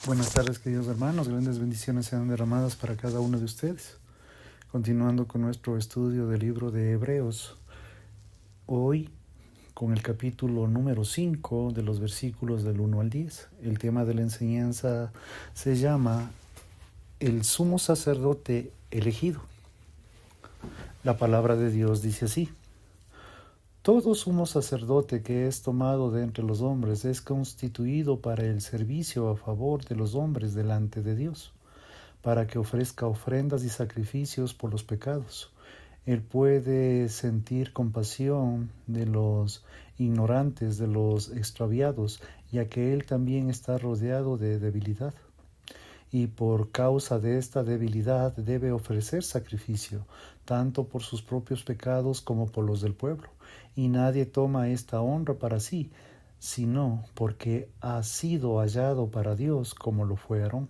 Buenas tardes, queridos hermanos. Grandes bendiciones sean derramadas para cada uno de ustedes. Continuando con nuestro estudio del libro de Hebreos, hoy con el capítulo número 5 de los versículos del 1 al 10. El tema de la enseñanza se llama el sumo sacerdote elegido. La palabra de Dios dice así: todo sumo sacerdote que es tomado de entre los hombres es constituido para el servicio a favor de los hombres delante de Dios, para que ofrezca ofrendas y sacrificios por los pecados. Él puede sentir compasión de los ignorantes, de los extraviados, ya que él también está rodeado de debilidad. Y por causa de esta debilidad debe ofrecer sacrificio, tanto por sus propios pecados como por los del pueblo. Y nadie toma esta honra para sí, sino porque ha sido hallado para Dios como lo fue Aarón.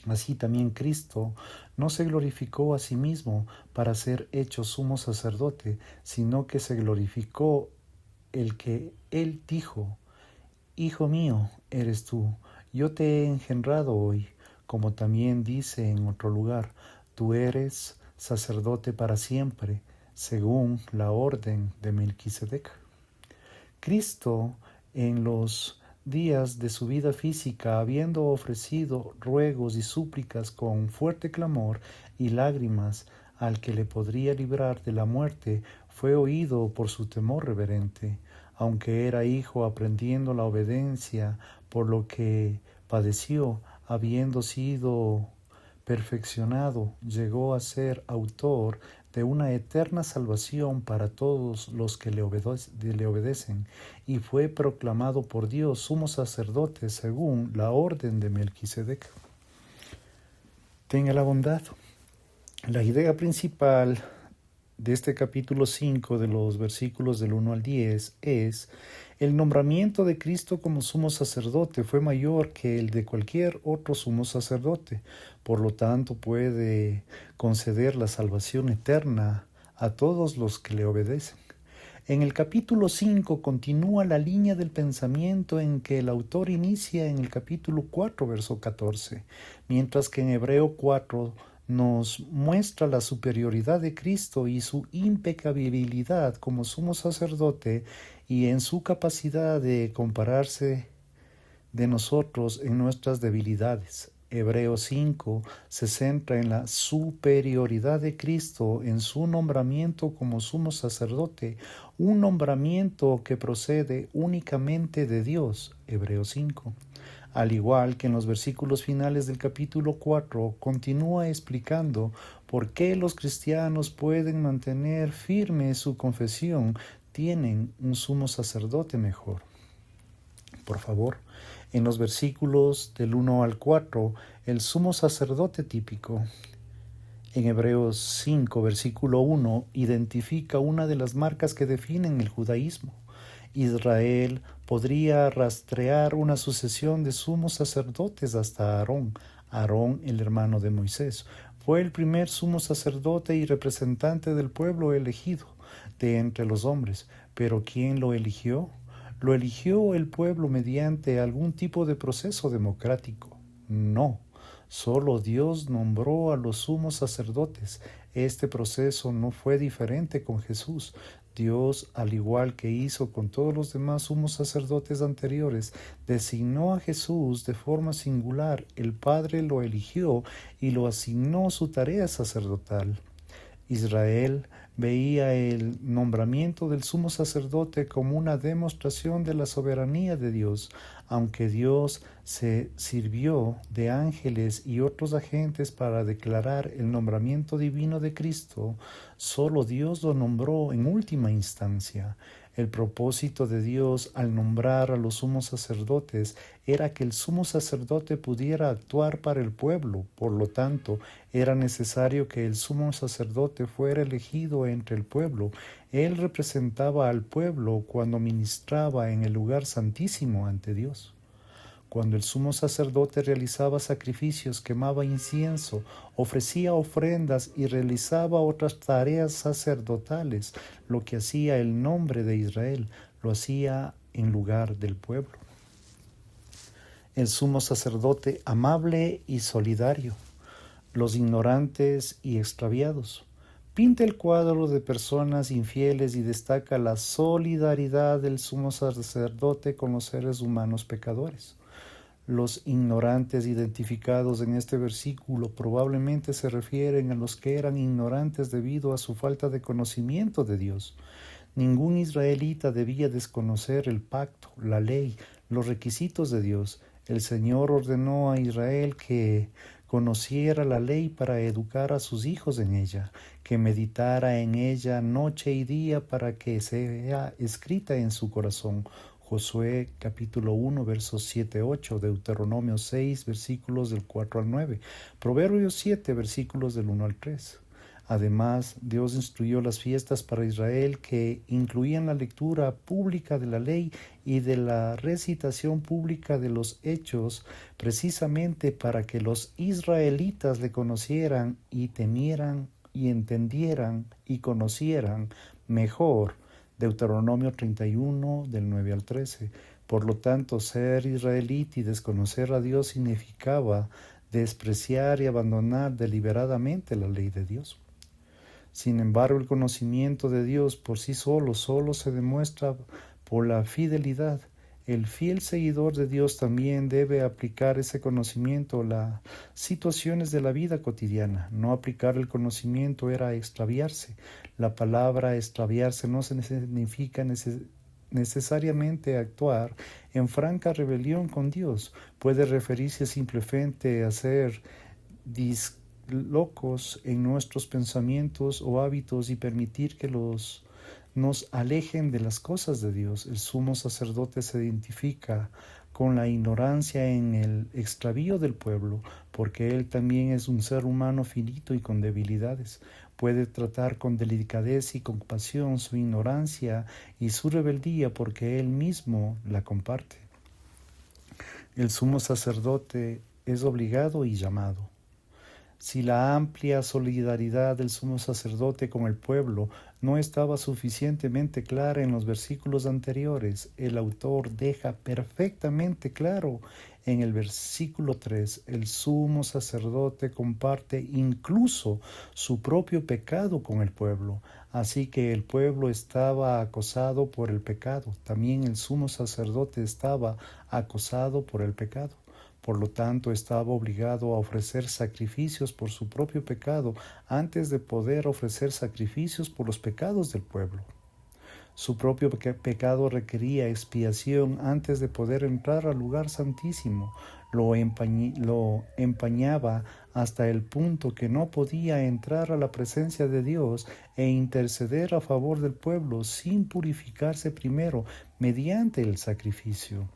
Así también Cristo no se glorificó a sí mismo para ser hecho sumo sacerdote, sino que se glorificó el que él dijo: Hijo mío eres tú, yo te he engendrado hoy, como también dice en otro lugar: tú eres sacerdote para siempre, según la orden de Melquisedec. Cristo, en los días de su vida física, habiendo ofrecido ruegos y súplicas con fuerte clamor y lágrimas al que le podría librar de la muerte, fue oído por su temor reverente, aunque era hijo aprendiendo la obediencia, por lo que padeció, habiendo sido perfeccionado, llegó a ser autor de una eterna salvación para todos los que le obedecen, y fue proclamado por Dios sumo sacerdote según la orden de Melquisedec. Tenga la bondad. La idea principal de este capítulo 5 de los versículos del 1 al 10 es: el nombramiento de Cristo como sumo sacerdote fue mayor que el de cualquier otro sumo sacerdote, por lo tanto puede conceder la salvación eterna a todos los que le obedecen. En el capítulo 5 continúa la línea del pensamiento en que el autor inicia en el capítulo 4, verso 14, mientras que en Hebreo 4 nos muestra la superioridad de Cristo y su impecabilidad como sumo sacerdote y en su capacidad de compararse de nosotros en nuestras debilidades. Hebreos 5 se centra en la superioridad de Cristo en su nombramiento como sumo sacerdote, un nombramiento que procede únicamente de Dios. Hebreos 5. Al igual que en los versículos finales del capítulo 4, continúa explicando por qué los cristianos pueden mantener firme su confesión, tienen un sumo sacerdote mejor. Por favor, en los versículos del 1 al 4, el sumo sacerdote típico. En Hebreos 5, versículo 1, identifica una de las marcas que definen el judaísmo. Israel podría rastrear una sucesión de sumos sacerdotes hasta Aarón. Aarón, el hermano de Moisés, fue el primer sumo sacerdote y representante del pueblo elegido de entre los hombres. Pero ¿quién lo eligió? ¿Lo eligió el pueblo mediante algún tipo de proceso democrático? No. Solo Dios nombró a los sumos sacerdotes. Este proceso no fue diferente con Jesús. Dios, al igual que hizo con todos los demás sumos sacerdotes anteriores, designó a Jesús de forma singular. El Padre lo eligió y lo asignó su tarea sacerdotal. Israel veía el nombramiento del sumo sacerdote como una demostración de la soberanía de Dios. Aunque Dios se sirvió de ángeles y otros agentes para declarar el nombramiento divino de Cristo, solo Dios lo nombró en última instancia. El propósito de Dios al nombrar a los sumos sacerdotes era que el sumo sacerdote pudiera actuar para el pueblo. Por lo tanto, era necesario que el sumo sacerdote fuera elegido entre el pueblo. Él representaba al pueblo cuando ministraba en el lugar santísimo ante Dios. Cuando el sumo sacerdote realizaba sacrificios, quemaba incienso, ofrecía ofrendas y realizaba otras tareas sacerdotales, lo que hacía el nombre de Israel, lo hacía en lugar del pueblo. el sumo sacerdote amable y solidario, los ignorantes y extraviados. Pinta el cuadro de personas infieles y destaca la solidaridad del sumo sacerdote con los seres humanos pecadores. Los ignorantes identificados en este versículo probablemente se refieren a los que eran ignorantes debido a su falta de conocimiento de Dios. Ningún israelita debía desconocer el pacto, la ley, los requisitos de Dios. El Señor ordenó a Israel que conociera la ley para educar a sus hijos en ella, que meditara en ella noche y día para que sea escrita en su corazón. Josué capítulo 1 versos 7-8, Deuteronomio 6 versículos del 4 al 9, Proverbios 7 versículos del 1 al 3. Además, Dios instruyó las fiestas para Israel que incluían la lectura pública de la ley y de la recitación pública de los hechos, precisamente para que los israelitas le conocieran y temieran y entendieran y conocieran mejor. Deuteronomio 31 del 9 al 13. Por lo tanto, ser israelita y desconocer a Dios significaba despreciar y abandonar deliberadamente la ley de Dios. Sin embargo, el conocimiento de Dios por sí solo se demuestra por la fidelidad. El fiel seguidor de Dios también debe aplicar ese conocimiento a las situaciones de la vida cotidiana. No aplicar el conocimiento era extraviarse. La palabra extraviarse no significa necesariamente actuar en franca rebelión con Dios. Puede referirse simplemente a ser locos en nuestros pensamientos o hábitos y permitir que nos alejen de las cosas de Dios. El sumo sacerdote se identifica con la ignorancia en el extravío del pueblo, porque él también es un ser humano finito y con debilidades. Puede tratar con delicadeza y compasión su ignorancia y su rebeldía porque él mismo la comparte. El sumo sacerdote es obligado y llamado. Si la amplia solidaridad del sumo sacerdote con el pueblo no estaba suficientemente clara en los versículos anteriores, el autor deja perfectamente claro en el versículo 3, el sumo sacerdote comparte incluso su propio pecado con el pueblo. Así que el pueblo estaba acosado por el pecado. También el sumo sacerdote estaba acosado por el pecado. Por lo tanto, estaba obligado a ofrecer sacrificios por su propio pecado antes de poder ofrecer sacrificios por los pecados del pueblo. Su propio pecado requería expiación antes de poder entrar al lugar santísimo. Lo empañaba hasta el punto que no podía entrar a la presencia de Dios e interceder a favor del pueblo sin purificarse primero mediante el sacrificio.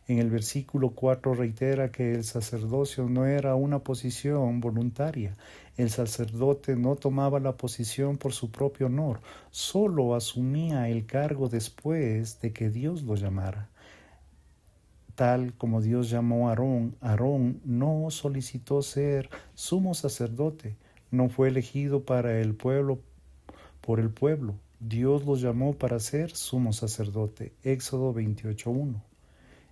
En el versículo 4 reitera que el sacerdocio no era una posición voluntaria. El sacerdote no tomaba la posición por su propio honor, solo asumía el cargo después de que Dios lo llamara. Tal como Dios llamó a Aarón, Aarón no solicitó ser sumo sacerdote, no fue elegido para el pueblo por el pueblo. Dios lo llamó para ser sumo sacerdote. Éxodo 28:1.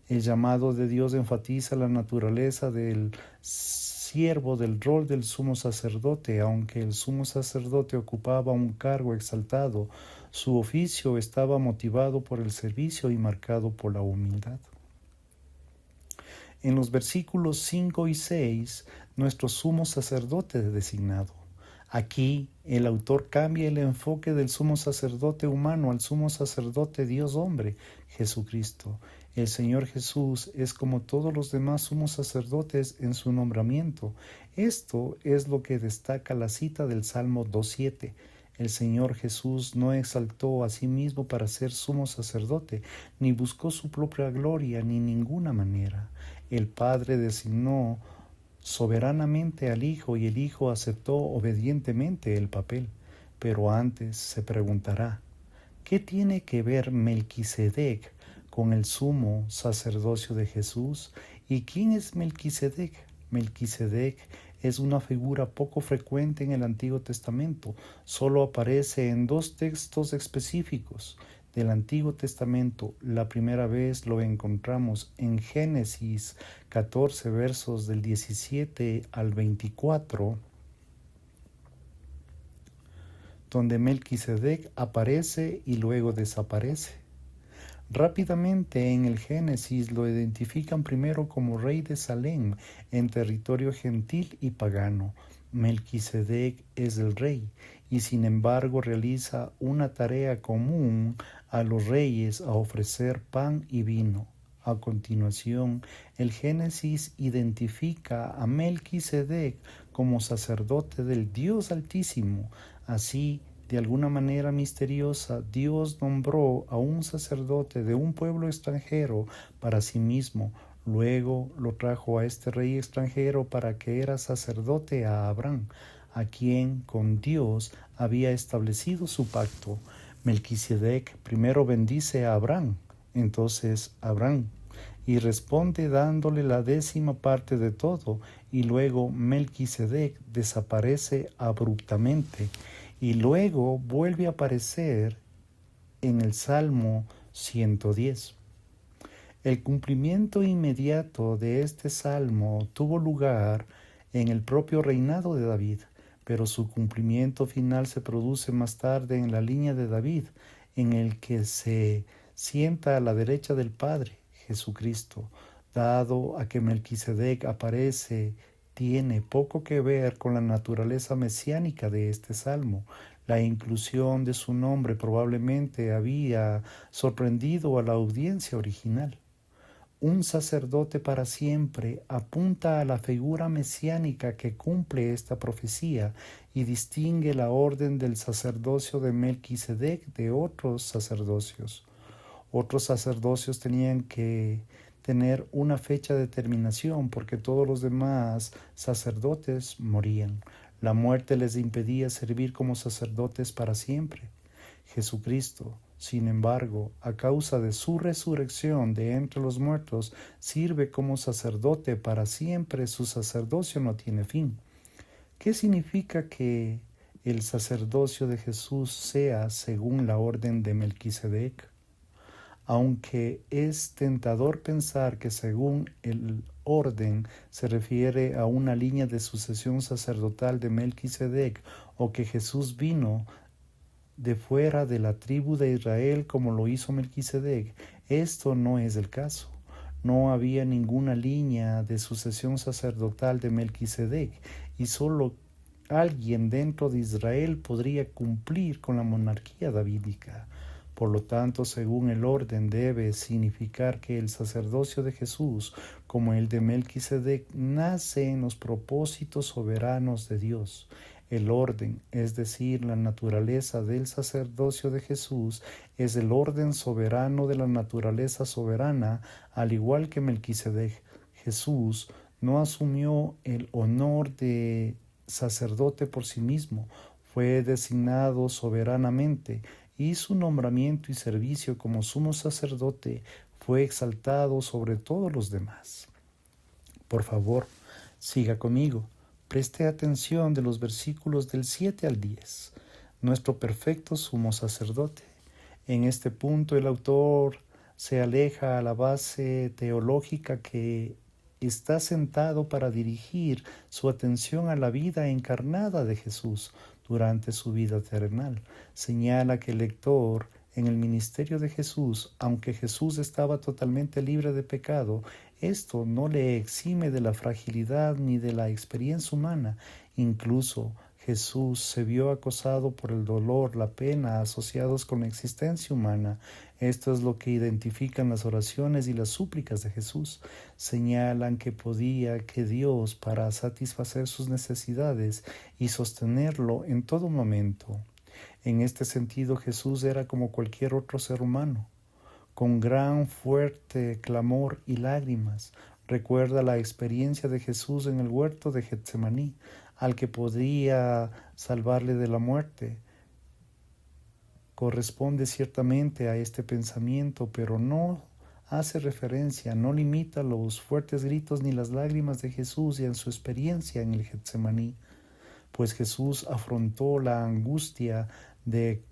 El llamado de Dios enfatiza la naturaleza del siervo del rol del sumo sacerdote. Aunque el sumo sacerdote ocupaba un cargo exaltado, su oficio estaba motivado por el servicio y marcado por la humildad. En los versículos 5 y 6, nuestro sumo sacerdote es designado. Aquí el autor cambia el enfoque del sumo sacerdote humano al sumo sacerdote Dios hombre, Jesucristo. El Señor Jesús es como todos los demás sumos sacerdotes en su nombramiento. Esto es lo que destaca la cita del Salmo 2:7. El Señor Jesús no exaltó a sí mismo para ser sumo sacerdote, ni buscó su propia gloria ni ninguna manera. El Padre designó soberanamente al Hijo y el Hijo aceptó obedientemente el papel. Pero antes se preguntará, ¿qué tiene que ver Melquisedec con el sumo sacerdocio de Jesús? ¿Y quién es Melquisedec? Melquisedec es una figura poco frecuente en el Antiguo Testamento. Solo aparece en 2 textos específicos. del Antiguo Testamento. La primera vez lo encontramos en Génesis 14, versos del 17 al 24, donde Melquisedec aparece y luego desaparece. Rápidamente en el Génesis lo identifican primero como rey de Salem, en territorio gentil y pagano. Melquisedec es el rey y sin embargo realiza una tarea común a los reyes a ofrecer pan y vino. A continuación, el Génesis identifica a Melquisedec como sacerdote del Dios Altísimo. Así, de alguna manera misteriosa, Dios nombró a un sacerdote de un pueblo extranjero para sí mismo. Luego lo trajo a este rey extranjero para que era sacerdote a Abraham, a quien con Dios había establecido su pacto. Melquisedec primero bendice a Abraham, entonces Abraham, y responde dándole la 10ª parte de todo, y luego Melquisedec desaparece abruptamente, y luego vuelve a aparecer en el Salmo 110. El cumplimiento inmediato de este salmo tuvo lugar en el propio reinado de David, pero su cumplimiento final se produce más tarde en la línea de David, en el que se sienta a la derecha del Padre, Jesucristo. Dado a que Melquisedec aparece, tiene poco que ver con la naturaleza mesiánica de este salmo. La inclusión de su nombre probablemente había sorprendido a la audiencia original. Un sacerdote para siempre apunta a la figura mesiánica que cumple esta profecía y distingue la orden del sacerdocio de Melquisedec de otros sacerdocios. Otros sacerdocios tenían que tener una fecha de terminación porque todos los demás sacerdotes morían. La muerte les impedía servir como sacerdotes para siempre. Jesucristo, sin embargo, a causa de su resurrección de entre los muertos, sirve como sacerdote para siempre. Su sacerdocio no tiene fin. ¿Qué significa que el sacerdocio de Jesús sea según la orden de Melquisedec? Aunque es tentador pensar que según el orden se refiere a una línea de sucesión sacerdotal de Melquisedec o que Jesús vino de fuera de la tribu de Israel como lo hizo Melquisedec, esto no es el caso. No había ninguna línea de sucesión sacerdotal de Melquisedec y solo alguien dentro de Israel podría cumplir con la monarquía davídica. Por lo tanto, según el orden, debe significar que el sacerdocio de Jesús, como el de Melquisedec, nace en los propósitos soberanos de Dios. El orden, es decir, la naturaleza del sacerdocio de Jesús, es el orden soberano de la naturaleza soberana, al igual que Melquisedec. Jesús no asumió el honor de sacerdote por sí mismo, fue designado soberanamente, y su nombramiento y servicio como sumo sacerdote fue exaltado sobre todos los demás. Por favor, siga conmigo. Preste atención de los versículos del 7 al 10. Nuestro perfecto sumo sacerdote. En este punto el autor se aleja a la base teológica que está sentado para dirigir su atención a la vida encarnada de Jesús durante su vida terrenal. Señala que el lector en el ministerio de Jesús, aunque Jesús estaba totalmente libre de pecado, esto no le exime de la fragilidad ni de la experiencia humana. Incluso Jesús se vio acosado por el dolor, la pena asociados con la existencia humana. Esto es lo que identifican las oraciones y las súplicas de Jesús. Señalan que podía que Dios para satisfacer sus necesidades y sostenerlo en todo momento. En este sentido, Jesús era como cualquier otro ser humano, con gran fuerte clamor y lágrimas. Recuerda la experiencia de Jesús en el huerto de Getsemaní, al que podía salvarle de la muerte. Corresponde ciertamente a este pensamiento, pero no hace referencia, no limita los fuertes gritos ni las lágrimas de Jesús y en su experiencia en el Getsemaní, pues Jesús afrontó la angustia de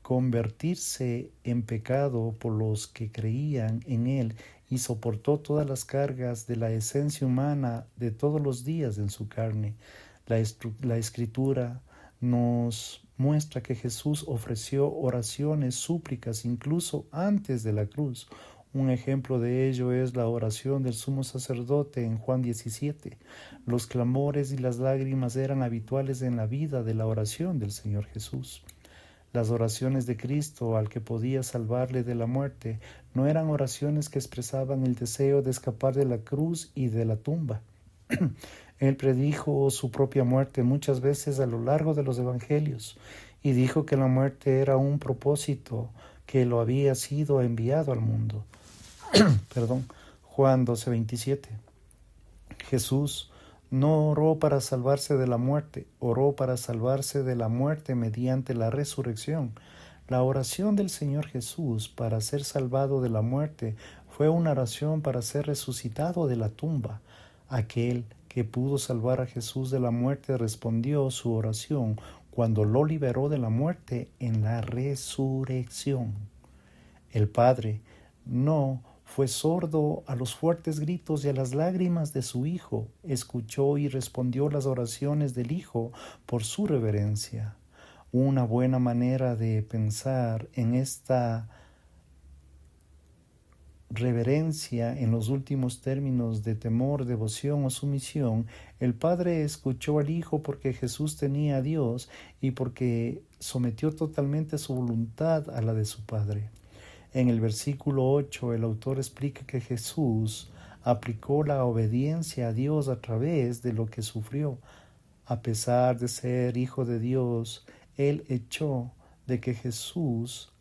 convertirse en pecado por los que creían en Él y soportó todas las cargas de la esencia humana de todos los días en su carne. La Escritura nos muestra que Jesús ofreció oraciones, súplicas, incluso antes de la cruz. Un ejemplo de ello es la oración del sumo sacerdote en Juan 17. Los clamores y las lágrimas eran habituales en la vida de la oración del Señor Jesús. Las oraciones de Cristo al que podía salvarle de la muerte no eran oraciones que expresaban el deseo de escapar de la cruz y de la tumba. Él predijo su propia muerte muchas veces a lo largo de los evangelios y dijo que la muerte era un propósito que lo había sido enviado al mundo. Juan 12:27. Jesús no oró para salvarse de la muerte, oró para salvarse de la muerte mediante la resurrección. La oración del Señor Jesús para ser salvado de la muerte fue una oración para ser resucitado de la tumba. Aquel que pudo salvar a Jesús de la muerte respondió su oración cuando lo liberó de la muerte en la resurrección. El Padre no fue sordo a los fuertes gritos y a las lágrimas de su Hijo. Escuchó y respondió las oraciones del Hijo por su reverencia. Una buena manera de pensar en esta reverencia en los últimos términos de temor, devoción o sumisión, el Padre escuchó al Hijo porque Jesús tenía a Dios y porque sometió totalmente su voluntad a la de su Padre. En el versículo 8, el autor explica que Jesús aplicó la obediencia a Dios a través de lo que sufrió. A pesar de ser Hijo de Dios, el hecho de que Jesús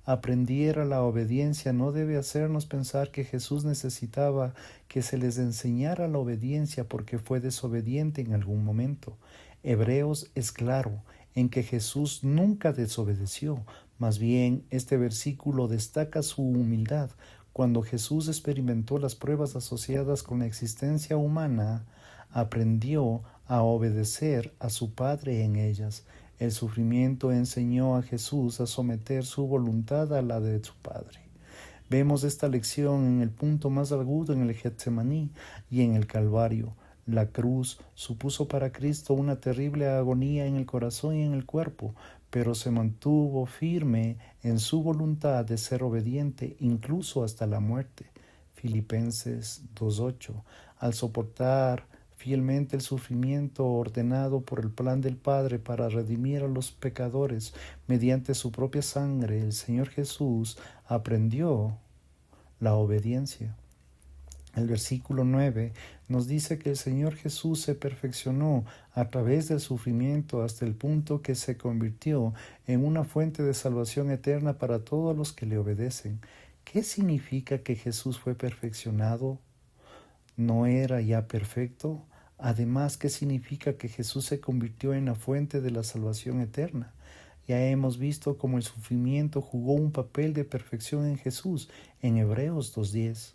aprendiera la obediencia no debe hacernos pensar que Jesús necesitaba que se les enseñara la obediencia porque fue desobediente en algún momento. Hebreos es claro en que Jesús nunca desobedeció. Más bien, este versículo destaca su humildad. Cuando Jesús experimentó las pruebas asociadas con la existencia humana, aprendió a obedecer a su Padre en ellas. El sufrimiento enseñó a Jesús a someter su voluntad a la de su Padre. Vemos esta lección en el punto más agudo en el Getsemaní y en el Calvario. La cruz supuso para Cristo una terrible agonía en el corazón y en el cuerpo, pero se mantuvo firme en su voluntad de ser obediente incluso hasta la muerte. Filipenses 2:8. Al soportar fielmente el sufrimiento ordenado por el plan del Padre para redimir a los pecadores mediante su propia sangre, el Señor Jesús aprendió la obediencia. El versículo 9 nos dice que el Señor Jesús se perfeccionó a través del sufrimiento hasta el punto que se convirtió en una fuente de salvación eterna para todos los que le obedecen. ¿Qué significa que Jesús fue perfeccionado? ¿No era ya perfecto? Además, ¿qué significa que Jesús se convirtió en la fuente de la salvación eterna? Ya hemos visto cómo el sufrimiento jugó un papel de perfección en Jesús en Hebreos 2:10.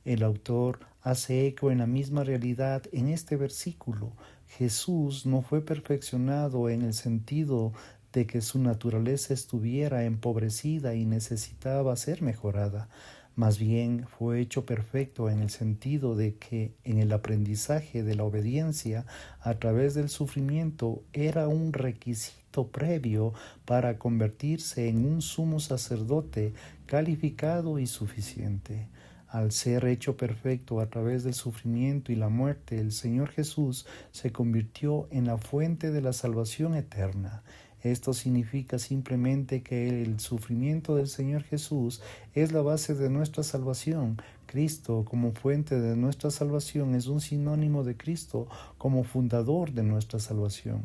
El autor hace eco en la misma realidad en este versículo. Jesús no fue perfeccionado en el sentido de que su naturaleza estuviera empobrecida y necesitaba ser mejorada. Más bien fue hecho perfecto en el sentido de que en el aprendizaje de la obediencia a través del sufrimiento era un requisito previo para convertirse en un sumo sacerdote calificado y suficiente. Al ser hecho perfecto a través del sufrimiento y la muerte, el Señor Jesús se convirtió en la fuente de la salvación eterna. Esto significa simplemente que el sufrimiento del Señor Jesús es la base de nuestra salvación. Cristo como fuente de nuestra salvación es un sinónimo de Cristo como fundador de nuestra salvación.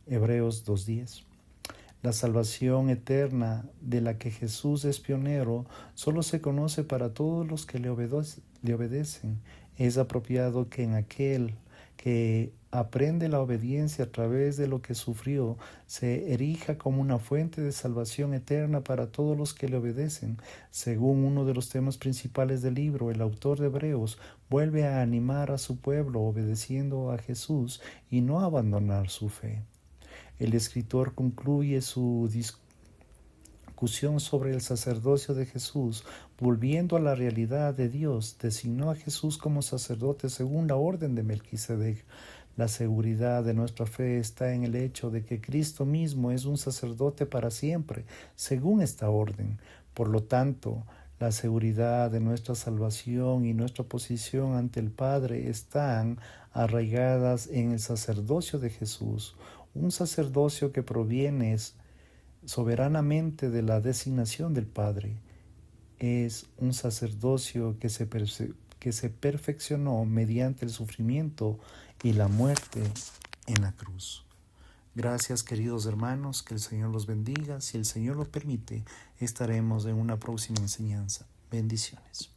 Hebreos 2:10. La salvación eterna de la que Jesús es pionero solo se conoce para todos los que le obedecen. Es apropiado que en aquel que aprende la obediencia a través de lo que sufrió, se erija como una fuente de salvación eterna para todos los que le obedecen. Según uno de los temas principales del libro, el autor de Hebreos vuelve a animar a su pueblo obedeciendo a Jesús y no abandonar su fe. El escritor concluye su discusión sobre el sacerdocio de Jesús, volviendo a la realidad de Dios. Designó a Jesús como sacerdote según la orden de Melquisedec. La seguridad de nuestra fe está en el hecho de que Cristo mismo es un sacerdote para siempre, según esta orden. Por lo tanto, la seguridad de nuestra salvación y nuestra posición ante el Padre están arraigadas en el sacerdocio de Jesús, un sacerdocio que proviene soberanamente de la designación del Padre. Es un sacerdocio que se perfeccionó mediante el sufrimiento y la muerte en la cruz. Gracias, queridos hermanos, que el Señor los bendiga. Si el Señor lo permite, estaremos en una próxima enseñanza. Bendiciones.